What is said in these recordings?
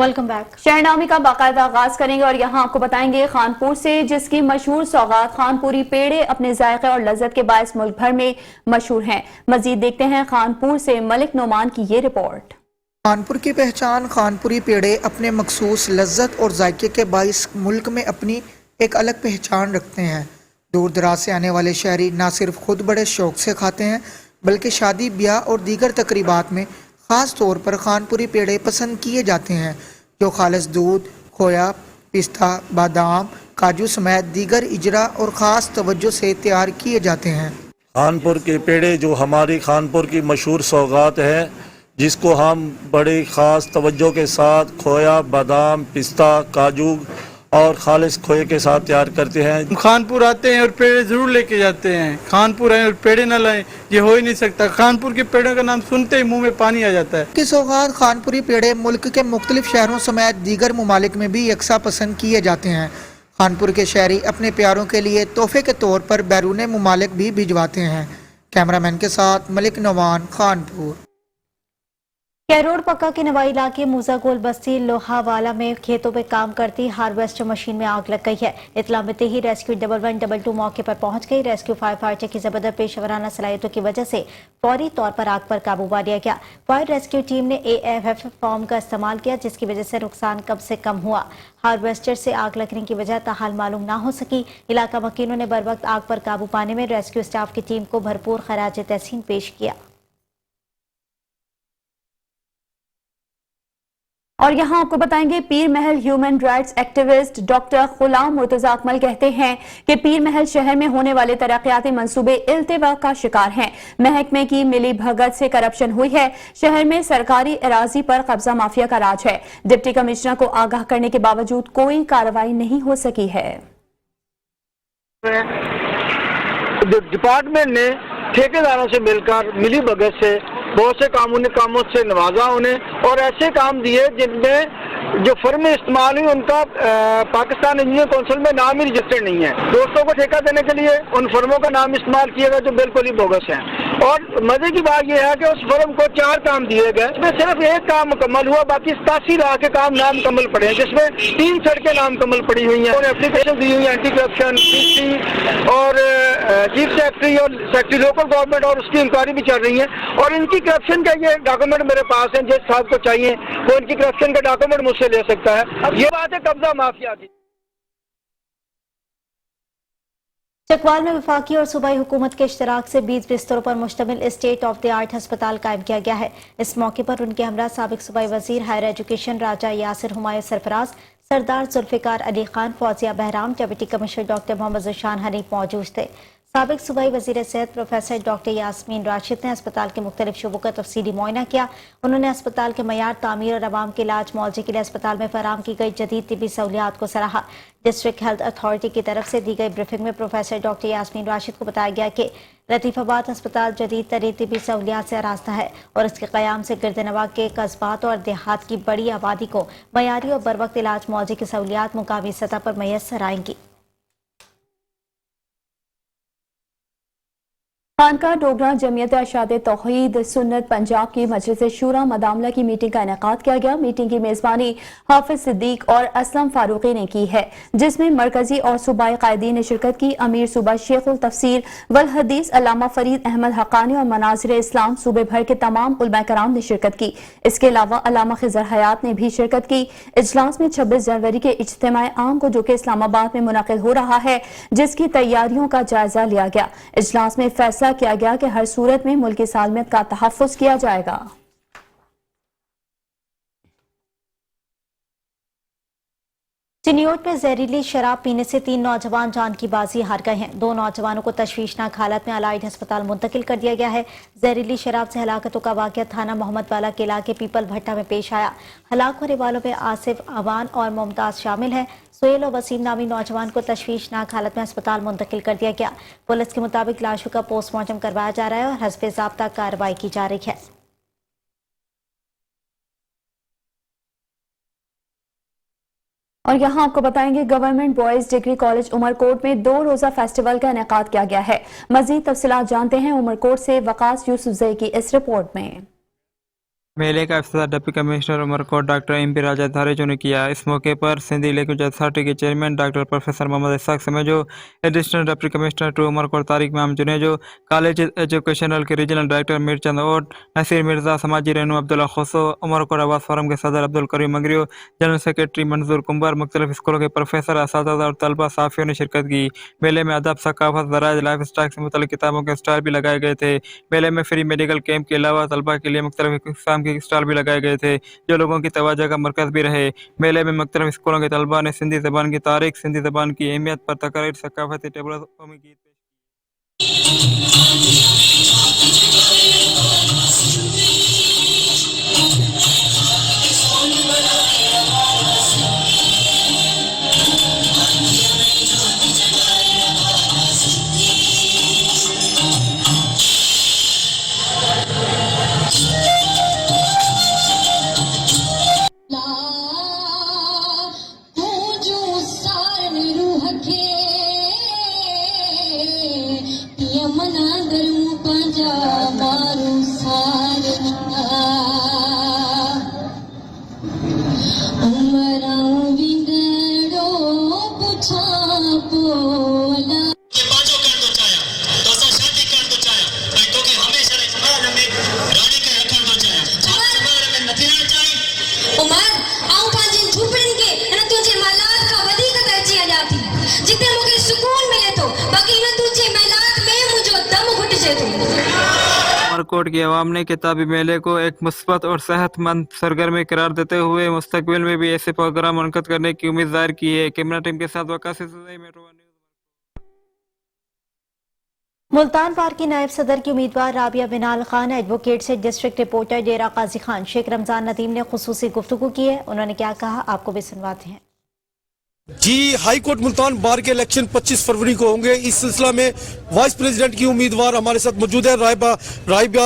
Welcome back. शहरनामे का बाकायदा आगाज करेंगे और यहाँ आपको बताएंगे खानपुर से, जिसकी मशहूर सौगात खानपुरी पेड़े अपने जायके और लज्जत के बायस मुल्क भर में मशहूर हैं। मजीद देखते हैं खानपुर से मलिक नोमान की ये रिपोर्ट। खानपुर की पहचान खानपुरी पेड़े अपने मखसूस लज्जत और जायके के बायस मुल्क में अपनी एक अलग पहचान रखते हैं। दूर दराज से आने वाले शहरी न सिर्फ खुद बड़े शौक से खाते हैं, बल्कि शादी ब्याह और दीगर तकरीबात में ख़ास तौर पर खानपुरी पेड़े पसंद किए जाते हैं, जो खालिस दूध, खोया, पिस्ता, बादाम, काजू समेत दीगर इजरा और ख़ास तवज्जो से तैयार किए जाते हैं। खानपुर के पेड़े जो हमारी खानपुर की मशहूर सौगात है, जिसको हम बड़े ख़ास तवज्जो के साथ खोया, बादाम, पिस्ता, काजू और खालिस खोए के साथ तैयार करते हैं। खानपुर आते हैं और पेड़े जरूर लेके जाते हैं। खानपुर आए और पेड़े न लाएं, ये हो ही नहीं सकता। खानपुर के पेड़ों का नाम सुनते ही मुंह में पानी आ जाता है। की सौगात खानपुरी पेड़े मुल्क के मुख्तलिफ शहरों समेत दीगर ममालिक में भी यकसा पसंद किए जाते हैं। खानपुर के शहरी अपने प्यारों के लिए तोहफे के तौर पर बैरून ममालिक भी भिजवाते हैं। कैमरामैन के साथ मलिक नवान, खानपुर। कैरोड़ पक्का के नवाई इलाके मूसा गोल बस्ती लोहावाला में खेतों में काम करती हार्वेस्टर मशीन में आग लग गई है। इतला मिलते ही रेस्क्यू 1112 मौके पर पहुंच गई। रेस्क्यू फायर फाइटर की जबरदस्त पेशेवराना सलाहियतों की वजह से फौरी तौर पर आग पर काबू पा लिया गया। फायर रेस्क्यू टीम ने AFF फॉर्म का इस्तेमाल किया, जिसकी वजह से नुकसान कम से कम हुआ। हार्वेस्टर से आग लगने की वजह ताहाल मालूम ना हो सकी। इलाका मकीनों ने बर वक्त आग पर काबू पाने में रेस्क्यू स्टाफ की टीम को भरपूर खराज तहसीन पेश किया। और यहाँ आपको बताएंगे पीर महल ह्यूमन राइट्स एक्टिविस्ट डॉक्टर गुलाम मुर्तजा अकमल कहते हैं कि पीर महल शहर में होने वाले तरक्याती मंसूबे इल्तिवा का शिकार हैं। महकमे की मिली भगत से करप्शन हुई है। शहर में सरकारी अराजी पर कब्जा माफिया का राज है। डिप्टी कमिश्नर को आगाह करने के बावजूद कोई कार्रवाई नहीं हो सकी है। डिपार्टमेंट ने ठेकेदारों से मिलकर मिली भगत से बहुत से कामों से नवाजा उन्हें और ऐसे काम दिए जिनमें जो फर्म इस्तेमाल हुई उनका पाकिस्तान इंजीनियर काउंसिल में नाम ही रजिस्टर्ड नहीं है। दोस्तों को ठेका देने के लिए उन फर्मों का नाम इस्तेमाल किया गया जो बिल्कुल ही बोगस है। और मजे की बात यह है कि उस फर्म को 4 काम दिए गए, इसमें सिर्फ 1 काम मुकम्मल हुआ, बाकी 87 लाख के काम नामुकम्मल पड़े हैं, जिसमें 3 सड़कें नामुकम्मल पड़ी हुई हैं। और एप्लीकेशन दी हुई है एंटी करप्शन PC और चीफ सेक्रेटरी और सेक्रेटरी लोकल गवर्नमेंट, और उसकी इंक्वायरी भी चल रही है। और इनकी करप्शन का ये डॉक्यूमेंट मेरे पास है, जिस साहब को चाहिए वो इनकी करप्शन का डॉक्यूमेंट मुझसे ले सकता है। अब ये बात है कब्जा माफिया की। चकवाल में वफाकी और सूबाई हुकूमत के इश्तराक से 20 बिस्तरों पर मुश्तमिल स्टेट ऑफ द आर्ट अस्पताल कायम किया गया है। इस मौके पर उनके हमरा साबिक सूबाई वजीर higher education Raja Yasir Humayun Sarfaraz, Sardar Zulfiqar Ali Khan, Fauzia Bahram, deputy commissioner doctor Mohammad Zeeshan Hanif मौजूद थे। साबिक सूबाई वजीर सेहत प्रोफेसर डॉक्टर यास्मीन राशिद ने अस्पताल के मुख्तलिफ शुबों का तफसीली मुआयना किया। उन्होंने अस्पताल के मयार, तामीर और आवाम के इलाज मुआवजे के लिए अस्पताल में फराहम की गई जदीद तिबी सहूलियात को सराहा। डिस्ट्रिक्ट हेल्थ अथॉरिटी की तरफ से दी गई ब्रीफिंग में प्रोफेसर डॉक्टर यास्मीन राशिद को बताया गया कि लतीफाबाद अस्पताल जदीद तरीन तिबी सहूलियात से आरास्ता है और इसके क़याम से गिरदनवा के कस्बात और देहात की बड़ी आबादी को मयारी और बर वक्त इलाज मुआवजे की सहूलियात मुकामी सतह पर मैसर आएंगी। खानका डोगरा जमियत अशाद तौहीद सुन्नत पंजाब की मजलिस शूरा मदामला की मीटिंग का इनेकाद किया गया। मीटिंग की मेजबानी हाफिज सिद्दीक और असलम फारूकी ने की है, जिसमें मरकजी और सूबाई कायदीन ने शिरकत की। अमीर सूबा शेखुल तफसीर वल हदीस अल्लामा फरीद अहमद हक्कानी और मनाजिर इस्लाम सूबे भर के तमाम उलमा कराम ने शिरकत की। इसके अलावा अल्लामा खिजर हयात ने भी शिरकत की। इजलास में 26 जनवरी के इज्तिमा आम को, जो कि इस्लामाबाद में मुनक़िद हो रहा है, जिसकी तैयारियों का जायजा लिया गया। इजलास में फैसला किया गया कि हर सूरत में मुल्की सालमियत का तहफ़्फ़ुज़ किया जाएगा। चिनियोट में जहरीली शराब पीने से 3 नौजवान जान की बाजी हार गए हैं। 2 नौजवानों को तशवीशनाक हालत में अलाइड अस्पताल मुंतकिल कर दिया गया है। जहरीली शराब से हलाकतों का वाक़या थाना मोहम्मद वाला के इलाके पीपल भट्टा में पेश आया। हलाक होने वालों में आसिफ, अवान और मुमताज शामिल हैं। सुहेल और वसीम नामी नौजवान को तशवीशनाक हालत में अस्पताल मुंतकिल कर दिया गया। पुलिस के मुताबिक लाशों का पोस्टमार्टम करवाया जा रहा है और हस्बे ज़ाब्ता कार्रवाई की जा रही है। और यहाँ आपको बताएंगे government boys degree college Umarkot में 2 रोजा फेस्टिवल का इनेकाद किया गया है। मजीद तफसीलात जानते हैं उमरकोट से वकास यूसुफजई की इस रिपोर्ट में। मेले का इफ्तिताह deputy commissioner Umerkot doctor MP. Raja Dharejo ने किया। इस मौके पर सिंधी लैंग्वेज अथॉरिटी के chairman doctor professor Mohammad Ishaq Samejo, additional deputy commissioner two Umerkot Tariq Imam Junejo, college educational के रीजनल डायरेक्टर मीरचंद ओट, नसीर मिर्जा, समाजी रहनुमा अब्दुल्ला खोसो, उमरकोट आवास फोरम के सदर अब्दुल करीम मगरियो, जनरल सेक्रेटरी मंजूर कुंबर, मुख्तलिफ स्कूलों के प्रोफेसर, असातिज़ा और तलबा साफियों ने शिरकत की। मेले में अदब, सकाफत, ज़राइज, लाइफ स्टाइल से मुतल्लिक़ किताबों के स्टॉल भी लगाए गए थे। मेले में फ्री मेडिकल कैंप के अलावा तलबा के लिए मुख्तलिफ किस्म के स्टॉल भी लगाए गए थे, जो लोगों की तवज्जो का मरकज़ भी रहे। मेले में मुख्तलिफ स्कूलों के तलबा ने सिंधी ज़बान की तारीख, सिंधी ज़बान की अहमियत पर तकरीर, सकाफती टेबल कौमी गीत पेश उमरकोट की आवाम ने किताबी मेले को एक मुस्बत और सेहतमंद सरगर्मी करार देते हुए मुस्तकबिल में भी ऐसे प्रोग्राम मुनक़िद करने की उम्मीद जाहिर की है। कैमरा टीम के साथ वकासी सज़ई मेट्रो वन न्यूज़। मुल्तान पार की नायब सदर की उम्मीदवार राबिया बिनाल खान एडवोकेट से डिस्ट्रिक्ट रिपोर्टर डेरा काजी खान शेख रमजान नदीम ने खुसूसी गुफ्तगू की है। उन्होंने क्या कहा, आपको भी सुनवाते हैं। जी, हाई कोर्ट मुल्तान बार के इलेक्शन 25 फरवरी को होंगे। इस सिलसिला में वाइस प्रेसिडेंट की उम्मीदवार हमारे साथ मौजूद है राबिया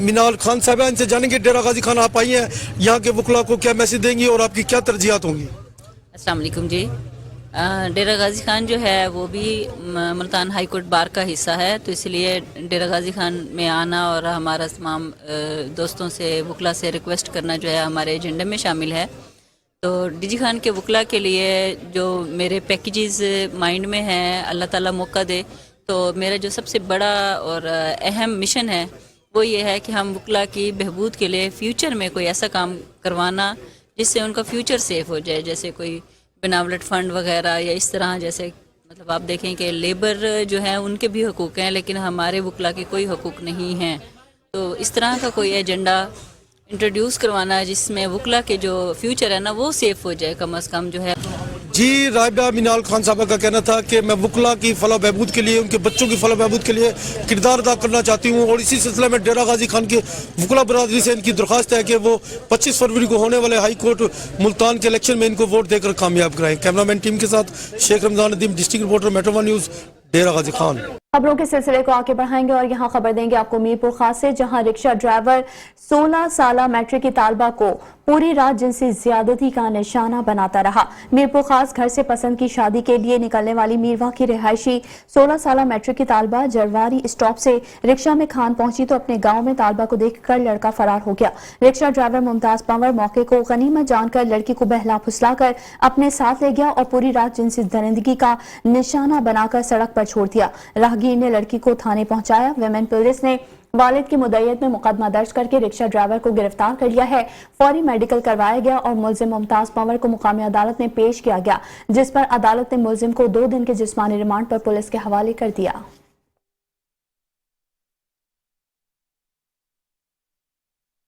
मिनाल खान साहब। इनसे जानेंगे, डेरा गाजी खान आप आई हैं, यहाँ के वकला को क्या मैसेज देंगी और आपकी क्या तरजीहात होंगी? अस्सलाम वालेकुम जी। डेरा गाजी खान जो है वो भी मुल्तान हाई कोर्ट बार का हिस्सा है, तो इसलिए डेरा गाजी खान में आना और हमारा तमाम दोस्तों से वकला से रिक्वेस्ट करना जो है हमारे एजेंडे में शामिल है। तो डीजी खान के वकला के लिए जो मेरे पैकेजेस माइंड में हैं, अल्लाह ताला मौका दे, तो मेरा जो सबसे बड़ा और अहम मिशन है वो ये है कि हम वकला की बहबूद के लिए फ़्यूचर में कोई ऐसा काम करवाना जिससे उनका फ्यूचर सेफ हो जाए, जैसे कोई बनावट फ़ंड वगैरह या इस तरह। जैसे मतलब आप देखें कि लेबर जो है उनके भी हकूक़ हैं, लेकिन हमारे वकला के कोई हकूक़ नहीं हैं। तो इस तरह का कोई एजेंडा इंट्रोड्यूस करवाना है जिसमें वकला के जो फ्यूचर है ना वो सेफ हो जाए कम अज़ कम जो है। जी, राबिया मिनाल खान साहब का कहना था कि मैं वकला की फलाह बहबूद के लिए, उनके बच्चों की फलाह बहबूद के लिए किरदार अदा करना चाहती हूँ, और इसी सिलसिले में डेरा गाजी खान के वकला बरादरी से इनकी दरख्वास्त है कि वो 25 फरवरी को होने वाले हाई कोर्ट मुल्तान के इलेक्शन में इनको वोट देकर कामयाब कराएं। कैमरामैन टीम के साथ Sheikh Ramzan Nadeem, district reporter metro one news, Dera Ghazi Khan. खबरों के सिलसिले को आगे बढ़ाएंगे और यहाँ खबर देंगे आपको मीरपुर खास से, जहाँ रिक्शा ड्राइवर 16 साल मैट्रिक की तालबा को पूरी रात जिनसी ज्यादती का निशाना बनाता रहा। मीरपुर खास घर से पसंद की शादी के लिए निकलने वाली मीरवा की रिहायशी 16 साल मैट्रिक की तालबा जरवारी स्टॉप से रिक्शा में खान पहुंची तो अपने गांव में तालबा को देखकर लड़का फरार हो गया। रिक्शा ड्राइवर मुमताज पंवर मौके को गनीमत जानकर लड़की को बहला फुसलाकर अपने साथ ले गया और पूरी रात जिनसी दरिंदगी का निशाना बनाकर सड़क पर छोड़ दिया। राहगीर ने लड़की को थाने पहुंचाया। विमेन पुलिस ने वालिद की मुद्दईयत में मुकदमा दर्ज करके रिक्शा ड्राइवर को गिरफ्तार कर लिया है। फौरी मेडिकल करवाया गया और मुलजिम मुमताज पंवर को मुकामी अदालत में पेश किया गया, जिस पर अदालत ने मुलजिम को 2 दिन के जिस्मानी रिमांड पर पुलिस के हवाले कर दिया।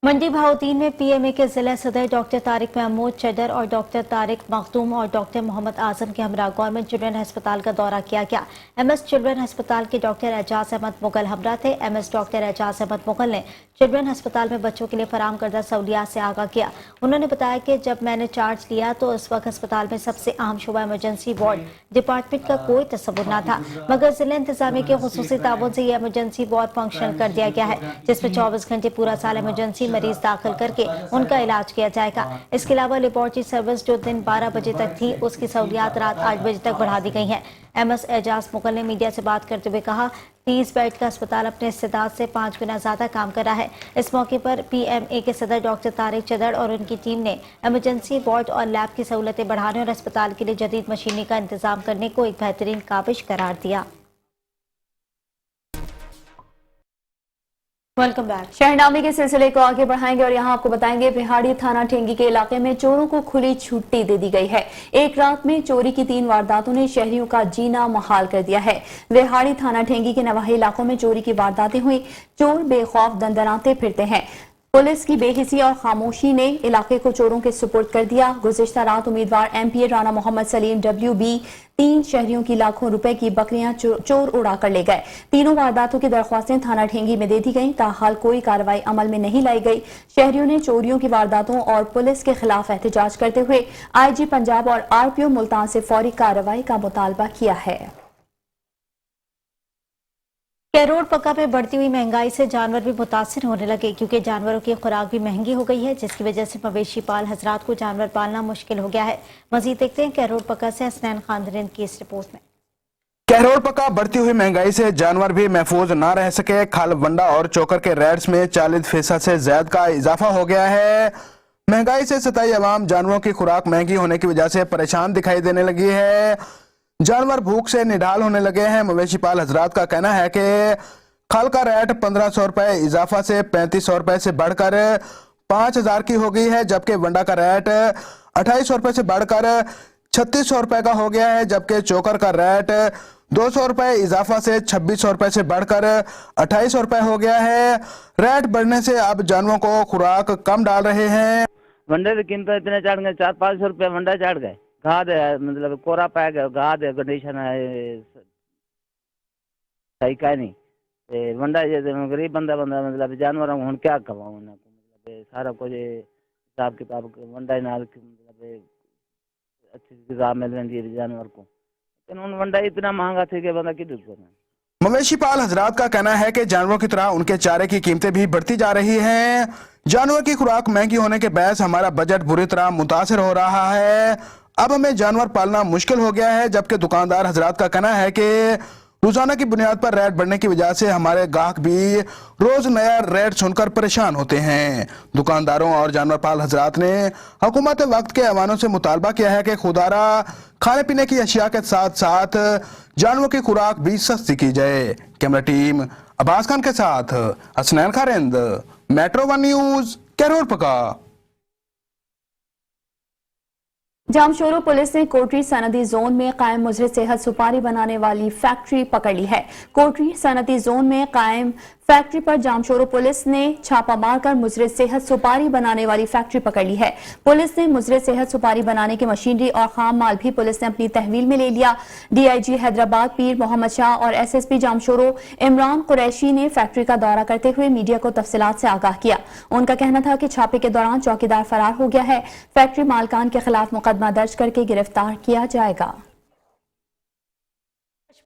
मंडी बहाउद्दीन में पीएमए के जिला सदर डॉक्टर तारिक महमूद चडर और डॉक्टर तारिक मखदूम और डॉक्टर मोहम्मद आजम के हमरा गवर्नमेंट चिल्ड्रन अस्पताल का दौरा किया गया। एमएस चिल्ड्रन अस्पताल के डॉक्टर एजाज अहमद मुगल हमरा थे। एमएस डॉक्टर एजाज अहमद मुगल ने चिल्ड्रन अस्पताल में बच्चों के लिए फराम करदा सहूलियात से आगाह किया। उन्होंने बताया कि जब मैंने चार्ज लिया तो इस वक्त अस्पताल में सबसे अहम शुबा इमरजेंसी वार्ड डिपार्टमेंट का कोई तस्वुर न था, मगर जिला इंतजामिया के खुसूसी ताउन से यह इमरजेंसी वार्ड फंक्शन कर दिया गया है, जिसमें 24 घंटे पूरा साल इमरजेंसी मरीज दाखिल करके उनका इलाज किया जाएगा। इसके अलावा लेबोरेटरी सर्विस जो दिन 12 बजे तक थी, उसकी सहूलियात रात 8 बजे तक बढ़ा दी गई हैं। MS एजाज मुगल ने मीडिया से बात करते हुए कहा, 30 बेड का अस्पताल अपने इस्तेदाद से 5 गुना ज्यादा काम कर रहा है। इस मौके पर PMA के सदर डॉक्टर तारिक चदड़ और उनकी टीम ने इमरजेंसी वार्ड और लैब की सहूलतें बढ़ाने और अस्पताल के लिए जदीद मशीनरी का इंतजाम करने को एक बेहतरीन काविश करार दिया। Welcome back. शहरनामे के सिलसिले को आगे बढ़ाएंगे और यहाँ आपको बताएंगे बिहाड़ी थाना ठेंगी के इलाके में चोरों को खुली छुट्टी दे दी गई है। एक रात में चोरी की 3 वारदातों ने शहरियों का जीना मुहाल कर दिया है। बिहाड़ी थाना ठेंगी के नवाही इलाकों में चोरी की वारदातें हुई। चोर बेखौफ दंदनाते फिरते हैं। पुलिस की बेहिसी और खामोशी ने इलाके को चोरों के सुपुर्द कर दिया। गुज़िश्ता रात उम्मीदवार MPA राना मोहम्मद सलीम WB 3 शहरियों की लाखों रुपए की बकरियां चोर उड़ा कर ले गए। तीनों वारदातों की दरख्वास्तें थाना ठेंगी में दे दी गईं। ताहाल कोई कार्रवाई अमल में नहीं लाई गई। शहरियों ने चोरियों की वारदातों और पुलिस के खिलाफ एहतजाज करते हुए IG पंजाब और RPO मुल्तान से फौरी कार्रवाई का मुतालबा किया है। कैरोड़ पक्का में बढ़ती हुई महंगाई से जानवर भी मुतासिर होने लगे, क्योंकि जानवरों की खुराक भी महंगी हो गई है, जिसकी वजह से मवेशी पाल हजरात को जानवर पालना मुश्किल हो गया है। मजीद देखते हैं कैरोड़ पक्का से हसनैन खान की इस रिपोर्ट में। कैरोड़ पक्का बढ़ती हुई महंगाई से जानवर भी महफूज न रह सके। खाल वंडा और चोकर के रेट्स में 40% से ज्यादा का इजाफा हो गया है। महंगाई से सताई अवाम जानवरों की खुराक महंगी होने की वजह से परेशान दिखाई देने लगी है। जानवर भूख से निढाल होने लगे हैं। मवेशी पाल हजरात का कहना है कि खल का रेट 1500 रुपए इजाफा से 3500 रुपए से बढ़कर 5000 की हो गई है, जबकि वंडा का रेट 2800 रुपए से बढ़कर 3600 रुपए का हो गया है, जबकि चोकर का रेट 200 रुपए इजाफा से 2600 रुपए से बढ़कर 2800 रुपए हो गया है। रेट बढ़ने से अब जानवरों को खुराक कम डाल रहे हैं। वंडे की कीमत इतने चढ़ गए, 400-500 रुपए वंडा चढ़ गए। घाद है, मतलब कोरा पैग है, घाद है, कंडीशन है सही का नहीं। वंडा गरीब बंदा मतलब जानवर हूँ क्या कमाऊँ, मतलब सारा कुछ हिसाब किताब वंडा नाल मतलब अच्छी किताब मिल रही है जानवर को, लेकिन वंडा इतना महंगा थे कि बंदा किधर को। मवेशी पाल हजरात का कहना है कि जानवरों की तरह उनके चारे की कीमतें भी बढ़ती जा रही हैं। जानवर की खुराक महंगी होने के बायस हमारा बजट बुरी तरह मुतासिर हो रहा है। अब हमें जानवर पालना मुश्किल हो गया है, जबकि दुकानदार हजरात का कहना है कि रोजाना की बुनियाद पर रेट बढ़ने की वजह से हमारे गाहक भी रोज नया रेट सुनकर परेशान होते हैं। दुकानदारों और जानवर पाल हजरात ने हुकूमत वक्त के ऐवानों से मुतालबा किया है कि खुदारा खाने पीने की अशिया के साथ साथ जानवरों की खुराक भी सस्ती की जाए। कैमरा टीम अब्बास खान के साथ हसनैन खारिंद, मेट्रो 1 न्यूज, कैरोड़ पक्का। जामशोरो पुलिस ने कोटरी सनदी जोन में कायम मुजरे सेहत सुपारी बनाने वाली फैक्ट्री पकड़ ली है। कोटरी सनदी जोन में कायम फैक्ट्री पर जामशोरो पुलिस ने छापा मारकर मुजरे सेहत सुपारी बनाने वाली फैक्ट्री पकड़ ली है। पुलिस ने मुजरे सेहत सुपारी बनाने की मशीनरी और खाम माल भी पुलिस ने अपनी तहवील में ले लिया। DIG हैदराबाद पीर मोहम्मद शाह और SSP जामशोरो इमरान कुरैशी ने फैक्ट्री का दौरा करते हुए मीडिया को तफसीलात से आगाह किया। उनका कहना था कि छापे के दौरान चौकीदार फरार हो गया है। फैक्ट्री मालकान के खिलाफ मुकदमा दर्ज करके गिरफ्तार किया जाएगा।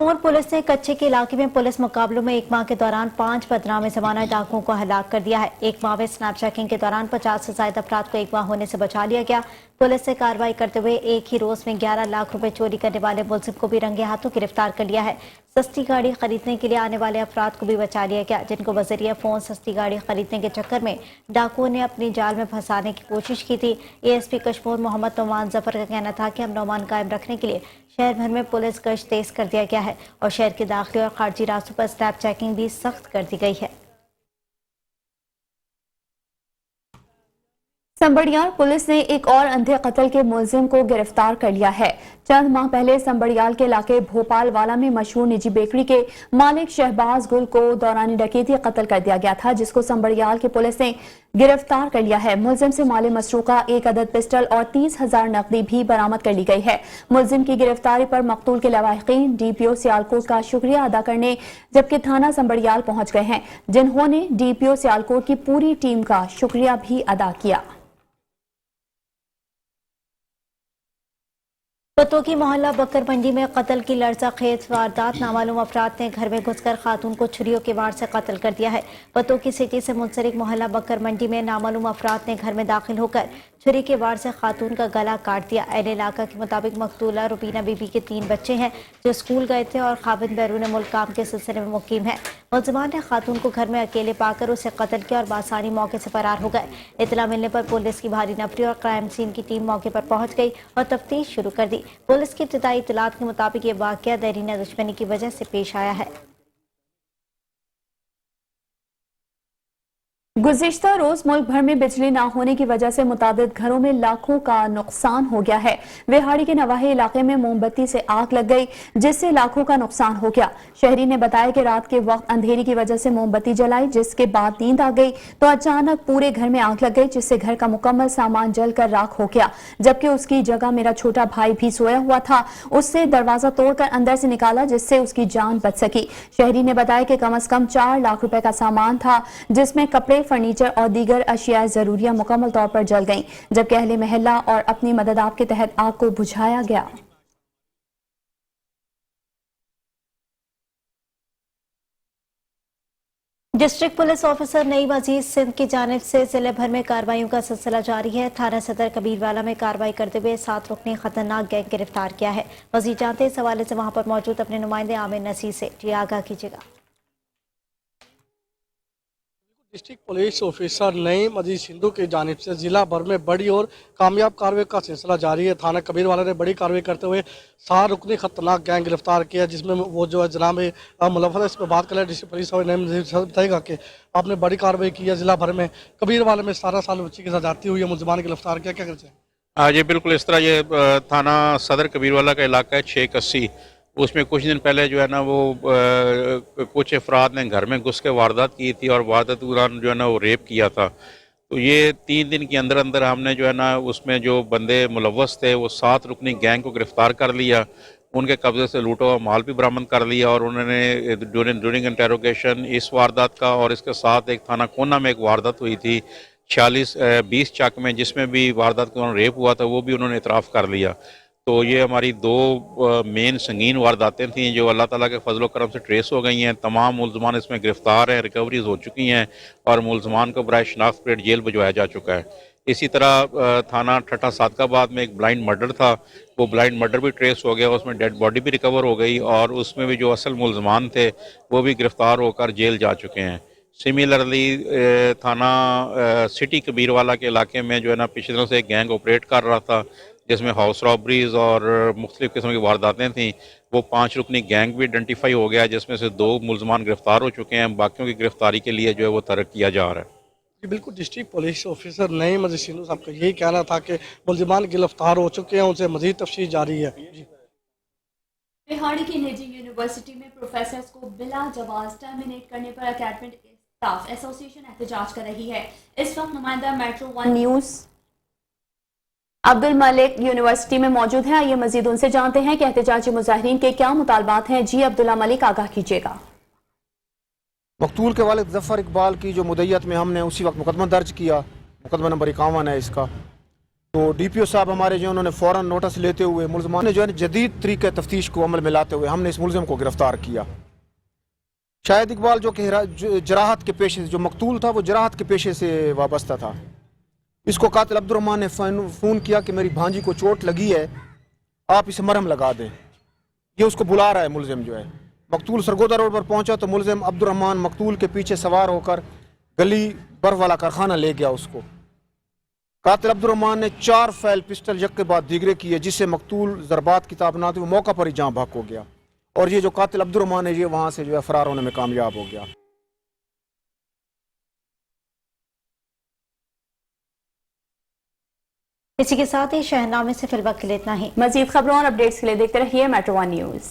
कश्मीर पुलिस ने कच्चे के इलाके में पुलिस मुकाबलों में एक माह के दौरान 5 बदनाम जमाना डाकुओं को हलाक कर दिया है। एक माह में स्नैप चेकिंग के दौरान 50 से ज्यादा अफराद को एक माह होने से बचा लिया गया। पुलिस ने कार्रवाई करते हुए एक ही रोज में 11 लाख रुपए चोरी करने वाले मुलजिम को भी रंगे हाथों गिरफ्तार कर लिया है। सस्ती गाड़ी खरीदने के लिए आने वाले अफराद को भी बचा लिया गया, जिनको बजरिया फोन सस्ती गाड़ी खरीदने के चक्कर में डाकुओं ने अपनी जाल में फंसाने की कोशिश की थी। ASP कश्मीर मोहम्मद नौमान जफर का कहना था कि अमन कायम रखने के लिए शहर भर में पुलिस गश्त तेज कर दिया गया है और शहर के दाखिली और खारजी रास्तों पर स्नैप चेकिंग भी सख्त कर दी गई है। संबड़ियाल पुलिस ने एक और अंधे कत्ल के मुलजिम को गिरफ्तार कर लिया है। चंद माह पहले संबड़ियाल के इलाके भोपाल वाला में मशहूर निजी बेकरी के मालिक शहबाज गुल को दौरान डकैती कत्ल कर दिया गया था, जिसको संबड़ियाल की पुलिस ने गिरफ्तार कर लिया है। मुलजिम से माल मसरूका 1 अदद पिस्टल और 30,000 नकदी भी बरामद कर ली गई है। मुलजिम की गिरफ्तारी पर मकतूल के लवाहिकीन DPO सियालकोट का शुक्रिया अदा करने जबकि थाना संबड़ियाल पहुंच गए हैं, जिन्होंने DPO सियालकोट की पूरी टीम का शुक्रिया भी अदा किया। पतो की मोहल्ला बकर मंडी में कत्ल की लर्ज़ाखेज वारदात। नामालूम अफराद ने घर में घुसकर खातून को छुरियों के वार से कत्ल कर दिया है। पतो की सिटी से मुंसलिक मोहल्ला बकर मंडी में नामालूम अफराद ने घर में दाखिल होकर छुरी के वार से खातून का गला काट दिया। अहले इलाका के मुताबिक मकतूला रुबीना बीबी के 3 बच्चे हैं जो स्कूल गए थे और खाविंद बैरून मुल्क काम के सिलसिले में मुकीम है। मुलजिमान ने खातून को घर में अकेले पाकर उसे कत्ल किया और बासानी मौके से फरार हो गए। इतला मिलने पर पुलिस की भारी नफरी और क्राइम सीन की टीम मौके पर पहुंच गई और तफ्तीश शुरू कर दी। पुलिस की इब्तिदाई इत्तलात के मुताबिक ये वाकया देरीना दुश्मनी की वजह से पेश आया है। गुज़िश्ता रोज मुल्क भर में बिजली न होने की वजह से मुतादिद घरों में लाखों का नुकसान हो गया है। वेहाड़ी के नवाही इलाके में मोमबत्ती से आग लग गई जिससे लाखों का नुकसान हो गया। शहरी ने बताया कि रात के वक्त अंधेरी की वजह से मोमबत्ती जलाई, जिसके बाद नींद आ गई तो अचानक पूरे घर में आग लग गई जिससे घर का मुकम्मल सामान जलकर राख हो गया। जबकि उसकी जगह मेरा छोटा भाई भी सोया हुआ था, उससे दरवाजा तोड़कर अंदर से निकाला जिससे उसकी जान बच सकी। शहरी ने बताया कि कम से कम 4 लाख रुपए का सामान था जिसमें कपड़े, फर्नीचर और दीगर अशिया जरूरिया मुकम्मल तौर पर जल गईं, जबकि अहले महल्ला और अपनी मदद आप के तहत आग को बुझाया गया। डिस्ट्रिक्ट पुलिस ऑफिसर नईम अजीज सिंध की जानिब से जिले भर में कार्रवाइयों का सिलसिला जारी है। थाना सदर कबीरवाला में कार्रवाई करते हुए 7 रुकनी खतरनाक गैंग गिरफ्तार किया है। वजीर जानते इस हवाले से वहां पर मौजूद अपने नुमाइंदे आमिर नसीर से। जी आगाह कीजिएगा। डिस्ट्रिक्ट पुलिस ऑफिसर नईम अजीज सिंधु की जानिब से जिला भर में बड़ी और कामयाब कार्रवाई का सिलसिला जारी है। थाना कबीरवाला ने बड़ी कार्रवाई करते हुए 7 रुकनी खतरनाक गैंग गिरफ्तार किया, जिसमें वो जो है जनाब मुलफ़्फ़ज़ इस पर बात करें। डिस्ट्रिक्ट पुलिस और नईम अजीज बताएगा कि आपने बड़ी कार्रवाई की है जिला भर में। कबीरवाला में 17 साल बच्ची के साथ जाती हुई है, मुलज़मान गिरफ्तार किया, क्या करते हैं? जी बिल्कुल इस तरह ये थाना सदर कबीरवाला का इलाका है 681, उसमें कुछ दिन पहले जो है ना वो कुछ अफराद ने घर में घुस के वारदात की थी और वारदात के दौरान जो है ना वो रेप किया था। तो ये 3 दिन के अंदर अंदर हमने जो है ना उसमें जो बंदे मुलव्वस थे वो 7 रुकनी गैंग को गिरफ्तार कर लिया, उनके कब्जे से लूटा हुआ माल भी बरामद कर लिया और उन्होंने ड्यूरिंग इंटेरोगेशन इस वारदात का और इसके साथ एक थाना कोना में एक वारदात हुई थी 20 चक में जिसमें भी वारदात के दौरान रेप हुआ था, वो भी उन्होंने इतराफ़ कर लिया। तो ये हमारी 2 मेन संगीन वारदातें थीं जो अल्लाह ताला के फजल करम से ट्रेस हो गई हैं। तमाम मुलज़मान इसमें गिरफ़्तार हैं, रिकवरीज हो चुकी हैं और मुलज़मान को बराए शनाख्त परेड जेल भिजवाया जा चुका है। इसी तरह थाना ठट्टा सादकाबाद में एक ब्लाइंड मर्डर था, वो ब्लाइंड मर्डर भी ट्रेस हो गया, उसमें डेड बॉडी भी रिकवर हो गई और उसमें भी जो असल मुलज़मान थे वो भी गिरफ़्तार होकर जेल जा चुके हैं। सिमिलरली थाना सिटी कबीरवाला के इलाके में जो है ना पिछले दिनों से एक गैंग ऑपरेट कर रहा था जिसमें हाउस रॉबरीज और मुख्तलिफ़ किस्म की वारदातें थीं। वो 5 रुकनी गैंग भी आइडेंटिफाई हो गया जिसमें से 2 मुलज़मान गिरफ्तार हो चुके हैं, बाकियों की गिरफ्तारी के लिए जो है वो तर्क किया जा रहा है। जी बिल्कुल, डिस्ट्रिक्ट पुलिस ऑफिसर नईम अजीज सिंधु साहब का यही कहना था कि मुलज़मान गिरफ्तार हो चुके हैं, उनसे मज़ीद तफ्तीश जारी है। बिहाड़ी की निजी यूनिवर्सिटी में प्रोफेसर को बिला जवाज टर्मिनेट करने पर एकेडमिक स्टाफ एसोसिएशन एहतजाज कर रही है। इस वक्त नुमाइंदा metro 1 news Abdul Malik university में मौजूद हैं। आइए मजीद उनसे जानते हैं कि एहतजाजी मुजाहिरीन के क्या मुतालबात हैं। जी अब्दुल्ला मलिक, आगाह कीजिएगा। मकतूल के वालिद जफ़र इकबाल की जो मुद्दत में हमने उसी वक्त मुकदमा दर्ज किया, मुकदमा नंबर 51 है इसका। तो DPO साहब हमारे जो उन्होंने फ़ौरन नोटिस लेते हुए मुलज़मान ने जो है जदीद तरीके तफ्तीश को अमल में लाते हुए हमने इस मुलज़म को गिरफ्तार किया। शाहिद इकबाल जो कि जराहत के पेशे से, जो मकतूल था वो जराहत के पेशे से वाबस्ता था। इसको कातिल अब्दुर्रहमान ने फ़ोन किया कि मेरी भांजी को चोट लगी है, आप इसे मरहम लगा दें। ये उसको बुला रहा है मुलज़िम जो है। मकतूल सरगोदा रोड पर पहुंचा तो मुलज़िम अब्दुर्रहमान मकतूल के पीछे सवार होकर गली बर्फ वाला कारखाना ले गया उसको। कातिल अब्दुर्रहमान ने 4 फैल पिस्टल यक के बाद दीगरे किए जिससे मकतूल ज़रबात की ताबनात वो मौका पर ही जाँ भाग हो गया और ये जो कातिल अब्दुर्रहमान है ये वहाँ से जो है फ़रार होने में कामयाब हो गया। इसी के साथ ही शहरनामे से फिलहाल के लिए इतना ही। मजीद खबरों और अपडेट्स के लिए देखते रहिए मेट्रो 1 न्यूज़।